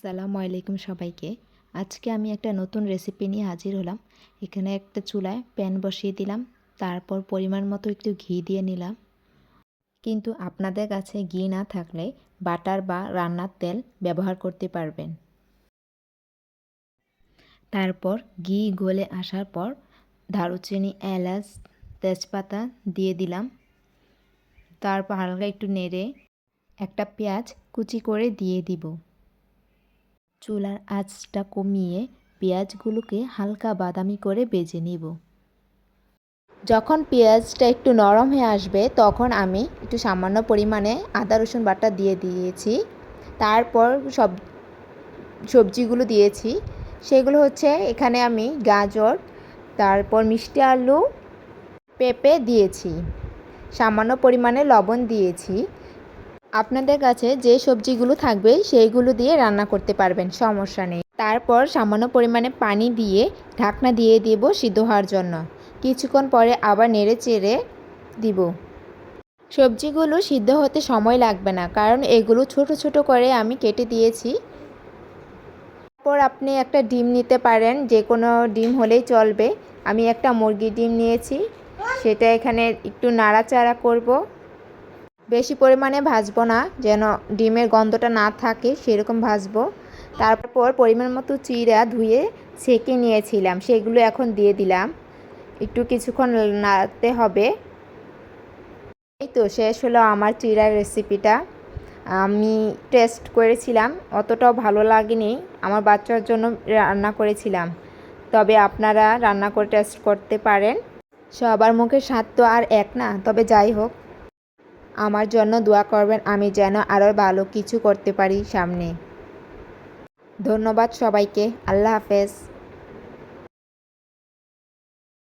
আসসালামু আলাইকুম সবাইকে। আজকে আমি একটা নতুন রেসিপি নিয়ে হাজির হলাম। এখানে একটা চুলায় প্যান বসিয়ে দিলাম, তারপর পরিমাণ মতো একটু ঘি দিয়ে নিলাম। কিন্তু আপনাদের কাছে ঘি না থাকলে বাটার বা রান্নার তেল ব্যবহার করতে পারবেন। তারপর ঘি গলে আসার পর দারুচিনি, এলাচ, তেজপাতা দিয়ে দিলাম। তারপর হালকা একটু নেড়ে একটা পেঁয়াজ কুচি করে দিয়ে দিব। চুলার আঁচটা কমিয়ে পেঁয়াজগুলোকে হালকা বাদামি করে ভেজে নিব। যখন পেঁয়াজটা একটু নরম হয়ে আসবে তখন আমি একটু সামান্য পরিমাণে আদা রসুন বাটা দিয়ে দিয়েছি। তারপর সবজিগুলো দিয়েছি। সেগুলো হচ্ছে এখানে আমি গাজর, তারপর মিষ্টি আলু, পেঁপে দিয়েছি। সামান্য পরিমাণে লবণ দিয়েছি। আপনাদের কাছে যে সবজিগুলো থাকবে সেইগুলো দিয়ে রান্না করতে পারবেন, সমস্যা নেই। তারপর সামান্য পরিমাণে পানি দিয়ে ঢাকনা দিয়ে দিব সিদ্ধ হওয়ার জন্য। কিছুক্ষণ পরে আবার নেড়ে চেড়ে দিব। সবজিগুলো সিদ্ধ হতে সময় লাগবে না, কারণ এগুলো ছোট ছোট করে আমি কেটে দিয়েছি। তারপর আপনি একটা ডিম নিতে পারেন, যে কোনো ডিম হলেই চলবে। আমি একটা মুরগির ডিম নিয়েছি, সেটা এখানে একটু নাড়াচাড়া করব। বেশি পরিমাণে ভাজবো না, যেন ডিমের গন্ধটা না থাকে সেরকম ভাজবো। তারপর পরিমাণ মতো চিড়া ধুয়ে ছেঁকে নিয়েছিলাম, সেগুলো এখন দিয়ে দিলাম। একটু কিছুক্ষণ নাড়তে হবে। এই তো শেষ হলো আমার চিড়ার রেসিপিটা। আমি টেস্ট করেছিলাম, অতটাও ভালো লাগেনি। আমার বাচ্চার জন্য রান্না করেছিলাম, তবে আপনারা রান্না করে টেস্ট করতে পারেন। সবার মুখের স্বাদ তো আর এক না, তবে যাই হোক, আমার জন্য দোয়া করবেন আমি যেন আরও ভালো কিছু করতে পারি সামনে। ধন্যবাদ সবাইকে। আল্লাহ হাফেজ।